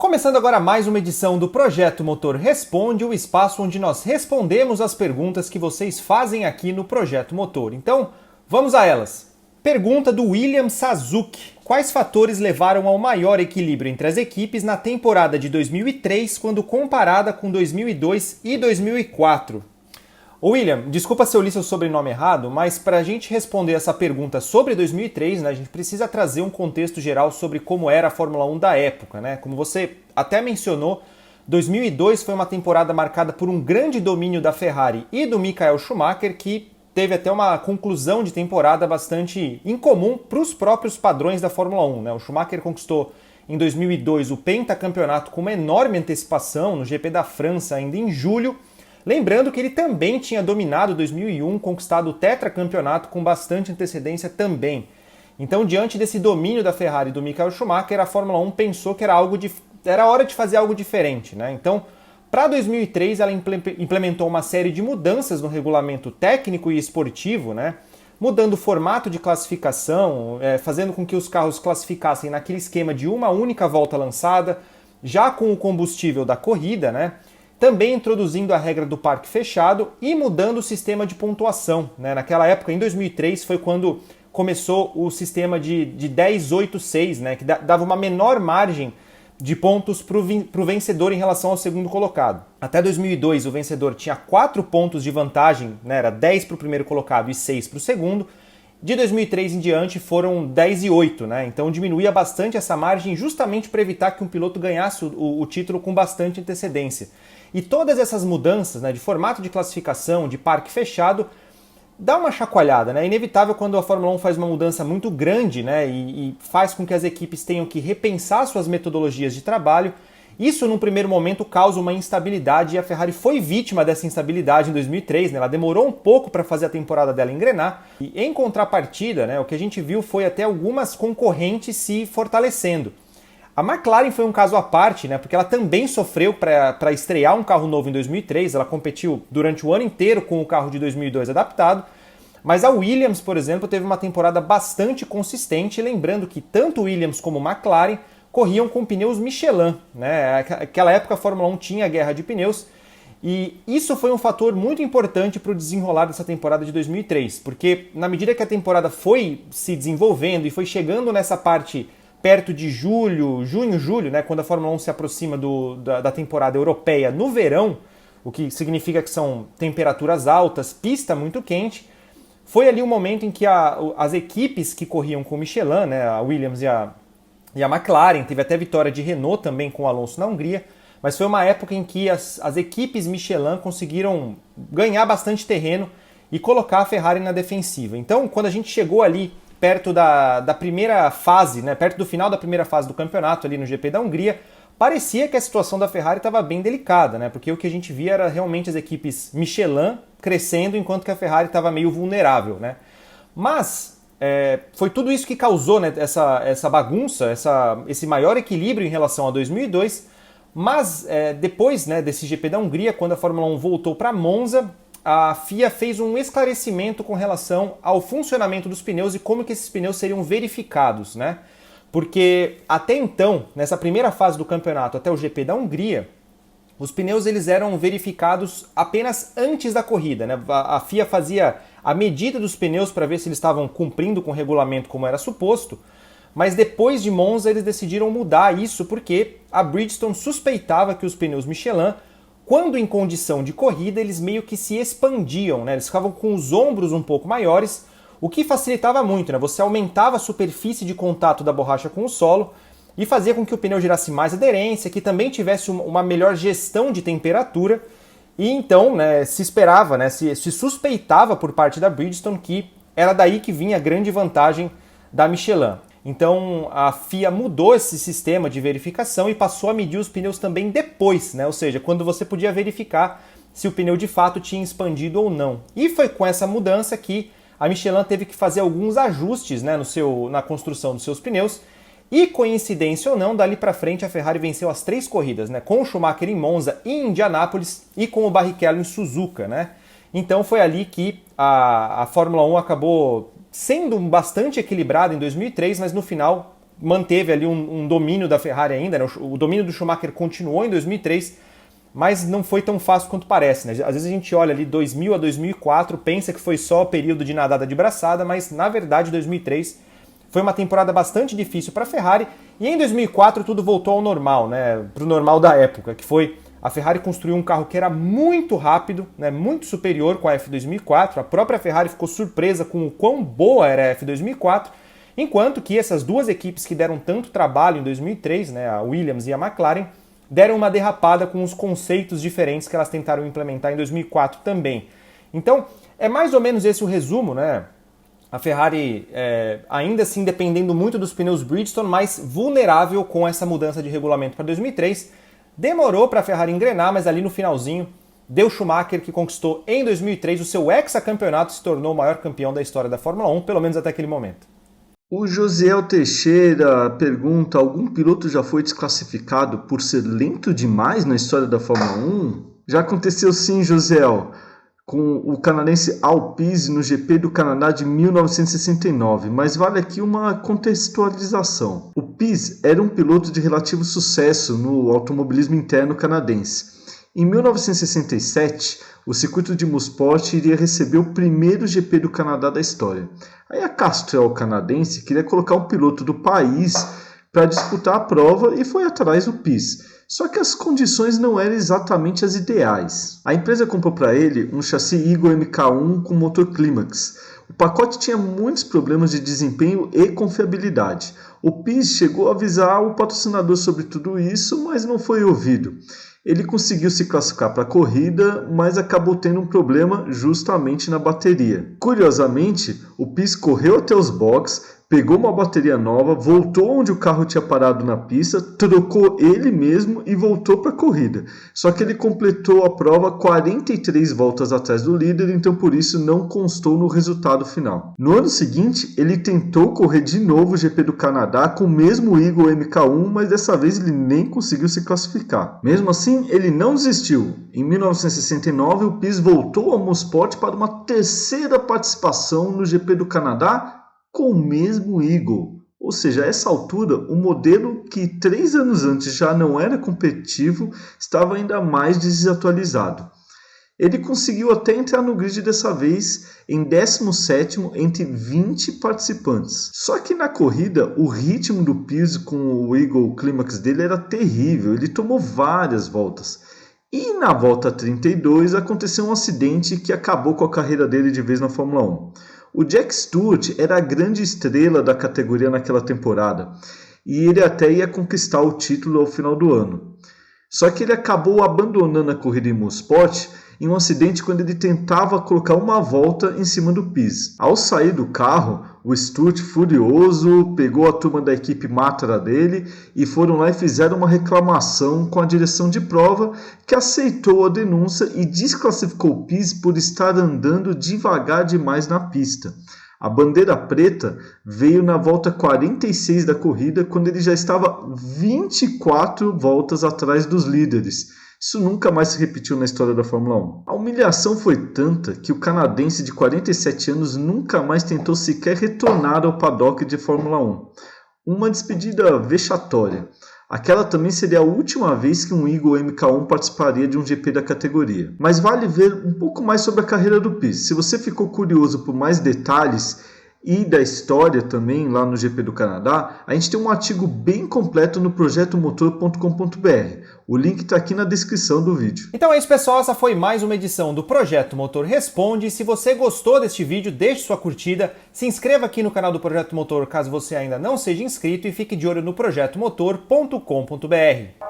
Começando agora mais uma edição do Projeto Motor Responde, o espaço onde nós respondemos as perguntas que vocês fazem aqui no Projeto Motor. Então, vamos a elas. Pergunta do William Suzuki. Quais fatores levaram ao maior equilíbrio entre as equipes na temporada de 2003 quando comparada com 2002 e 2004? William, desculpa se eu li seu sobrenome errado, mas para a gente responder essa pergunta sobre 2003, né, a gente precisa trazer um contexto geral sobre como era a Fórmula 1 da época, né? Como você até mencionou, 2002 foi uma temporada marcada por um grande domínio da Ferrari e do Michael Schumacher, que teve até uma conclusão de temporada bastante incomum para os próprios padrões da Fórmula 1, né? O Schumacher conquistou em 2002 o pentacampeonato com uma enorme antecipação no GP da França ainda em julho. Lembrando que ele também tinha dominado 2001, conquistado o tetracampeonato com bastante antecedência também. Então, diante desse domínio da Ferrari e do Michael Schumacher, a Fórmula 1 pensou que era hora de fazer algo diferente, né? Então, para 2003, ela implementou uma série de mudanças no regulamento técnico e esportivo, né? Mudando o formato de classificação, fazendo com que os carros classificassem naquele esquema de uma única volta lançada, já com o combustível da corrida, né? Também introduzindo a regra do parque fechado e mudando o sistema de pontuação, né? Naquela época, em 2003, foi quando começou o sistema de 10-8-6, né? Que dava uma menor margem de pontos para o vencedor em relação ao segundo colocado. Até 2002, o vencedor tinha 4 pontos de vantagem, né? Era 10 para o primeiro colocado e 6 para o segundo. De 2003 em diante foram 10 e 8, né? Então diminuía bastante essa margem justamente para evitar que um piloto ganhasse o título com bastante antecedência. E todas essas mudanças, né, de formato de classificação, de parque fechado, dá uma chacoalhada, né? É inevitável quando a Fórmula 1 faz uma mudança muito grande, né, e faz com que as equipes tenham que repensar suas metodologias de trabalho. Isso, num primeiro momento, causa uma instabilidade e a Ferrari foi vítima dessa instabilidade em 2003, né? Ela demorou um pouco para fazer a temporada dela engrenar. E, em contrapartida, né, o que a gente viu foi até algumas concorrentes se fortalecendo. A McLaren foi um caso à parte, né, porque ela também sofreu para estrear um carro novo em 2003, ela competiu durante o ano inteiro com o carro de 2002 adaptado, mas a Williams, por exemplo, teve uma temporada bastante consistente, lembrando que tanto Williams como McLaren corriam com pneus Michelin, né? Naquela época a Fórmula 1 tinha guerra de pneus, e isso foi um fator muito importante para o desenrolar dessa temporada de 2003, porque na medida que a temporada foi se desenvolvendo e foi chegando nessa parte perto de junho, julho, né, quando a Fórmula 1 se aproxima da temporada europeia no verão, o que significa que são temperaturas altas, pista muito quente, foi ali o momento em que as equipes que corriam com Michelin, né, a Williams e a McLaren, teve até vitória de Renault também com o Alonso na Hungria, mas foi uma época em que as equipes Michelin conseguiram ganhar bastante terreno e colocar a Ferrari na defensiva. Então, quando a gente chegou ali perto da primeira fase, né, perto do final da primeira fase do campeonato, ali no GP da Hungria, parecia que a situação da Ferrari estava bem delicada, né, porque o que a gente via era realmente as equipes Michelin crescendo, enquanto que a Ferrari estava meio vulnerável, né. Mas foi tudo isso que causou, né, essa bagunça, esse maior equilíbrio em relação a 2002, mas depois, né, desse GP da Hungria, quando a Fórmula 1 voltou para Monza, a FIA fez um esclarecimento com relação ao funcionamento dos pneus e como que esses pneus seriam verificados, né? Porque até então, nessa primeira fase do campeonato, até o GP da Hungria, os pneus eles eram verificados apenas antes da corrida, né? A FIA fazia a medida dos pneus para ver se eles estavam cumprindo com o regulamento como era suposto, mas depois de Monza eles decidiram mudar isso porque a Bridgestone suspeitava que os pneus Michelin, quando em condição de corrida, eles meio que se expandiam, né? Eles ficavam com os ombros um pouco maiores, o que facilitava muito, né? Você aumentava a superfície de contato da borracha com o solo e fazia com que o pneu gerasse mais aderência, que também tivesse uma melhor gestão de temperatura. E então, né, se esperava, né, se suspeitava por parte da Bridgestone que era daí que vinha a grande vantagem da Michelin. Então a FIA mudou esse sistema de verificação e passou a medir os pneus também depois, né? Ou seja, quando você podia verificar se o pneu de fato tinha expandido ou não. E foi com essa mudança que a Michelin teve que fazer alguns ajustes, né, na construção dos seus pneus. E coincidência ou não, dali para frente a Ferrari venceu as 3 corridas, né? Com o Schumacher em Monza e em Indianápolis e com o Barrichello em Suzuka, né? Então foi ali que a Fórmula 1 acabou sendo bastante equilibrada em 2003, mas no final manteve ali um domínio da Ferrari ainda, né? O domínio do Schumacher continuou em 2003, mas não foi tão fácil quanto parece, né? Às vezes a gente olha ali 2000 a 2004, pensa que foi só período de nadada de braçada, mas na verdade 2003 foi uma temporada bastante difícil para a Ferrari, e em 2004 tudo voltou ao normal, né? Para o normal da época, que foi a Ferrari construiu um carro que era muito rápido, né? Muito superior com a F2004, a própria Ferrari ficou surpresa com o quão boa era a F2004, enquanto que essas duas equipes que deram tanto trabalho em 2003, né? A Williams e a McLaren, deram uma derrapada com os conceitos diferentes que elas tentaram implementar em 2004 também. Então, é mais ou menos esse o resumo, né? A Ferrari ainda assim dependendo muito dos pneus Bridgestone, mas vulnerável com essa mudança de regulamento para 2003. Demorou para a Ferrari engrenar, mas ali no finalzinho deu Schumacher, que conquistou em 2003 o seu hexacampeonato e se tornou o maior campeão da história da Fórmula 1, pelo menos até aquele momento. O Josiel Teixeira pergunta: algum piloto já foi desclassificado por ser lento demais na história da Fórmula 1? Já aconteceu sim, Josiel, com o canadense Al Pise no GP do Canadá de 1969, mas vale aqui uma contextualização. O Pise era um piloto de relativo sucesso no automobilismo interno canadense. Em 1967, o circuito de Mosport iria receber o primeiro GP do Canadá da história. Aí a Castrol canadense queria colocar um piloto do país para disputar a prova e foi atrás do Pise. Só que as condições não eram exatamente as ideais. A empresa comprou para ele um chassi Eagle MK1 com motor Climax. O pacote tinha muitos problemas de desempenho e confiabilidade. O Pise chegou a avisar o patrocinador sobre tudo isso, mas não foi ouvido. Ele conseguiu se classificar para a corrida, mas acabou tendo um problema justamente na bateria. Curiosamente, o Pise correu até os boxes, pegou uma bateria nova, voltou onde o carro tinha parado na pista, trocou ele mesmo e voltou para a corrida. Só que ele completou a prova 43 voltas atrás do líder, então por isso não constou no resultado final. No ano seguinte, ele tentou correr de novo o GP do Canadá com o mesmo Eagle MK1, mas dessa vez ele nem conseguiu se classificar. Mesmo assim, ele não desistiu. Em 1969, o Pise voltou ao Mosport para uma terceira participação no GP do Canadá, com o mesmo Eagle. Ou seja, a essa altura, o modelo que 3 anos antes já não era competitivo estava ainda mais desatualizado. Ele conseguiu até entrar no grid dessa vez em 17º entre 20 participantes. Só que na corrida, o ritmo do Pise com o Eagle Climax dele era terrível, ele tomou várias voltas. E na volta 32 aconteceu um acidente que acabou com a carreira dele de vez na Fórmula 1. O Jack Stewart era a grande estrela da categoria naquela temporada e ele até ia conquistar o título ao final do ano. Só que ele acabou abandonando a corrida em Mosport em um acidente quando ele tentava colocar uma volta em cima do Pise. Ao sair do carro, o Stewart, furioso, pegou a turma da equipe Matra dele e foram lá e fizeram uma reclamação com a direção de prova, que aceitou a denúncia e desclassificou o Pise por estar andando devagar demais na pista. A bandeira preta veio na volta 46 da corrida, quando ele já estava 24 voltas atrás dos líderes. Isso nunca mais se repetiu na história da Fórmula 1. A humilhação foi tanta que o canadense de 47 anos nunca mais tentou sequer retornar ao paddock de Fórmula 1. Uma despedida vexatória. Aquela também seria a última vez que um Eagle MK1 participaria de um GP da categoria. Mas vale ver um pouco mais sobre a carreira do Pise. Se você ficou curioso por mais detalhes e da história também lá no GP do Canadá, a gente tem um artigo bem completo no projetomotor.com.br. O link está aqui na descrição do vídeo. Então é isso, pessoal, essa foi mais uma edição do Projeto Motor Responde. Se você gostou deste vídeo, deixe sua curtida, se inscreva aqui no canal do Projeto Motor caso você ainda não seja inscrito e fique de olho no projetomotor.com.br.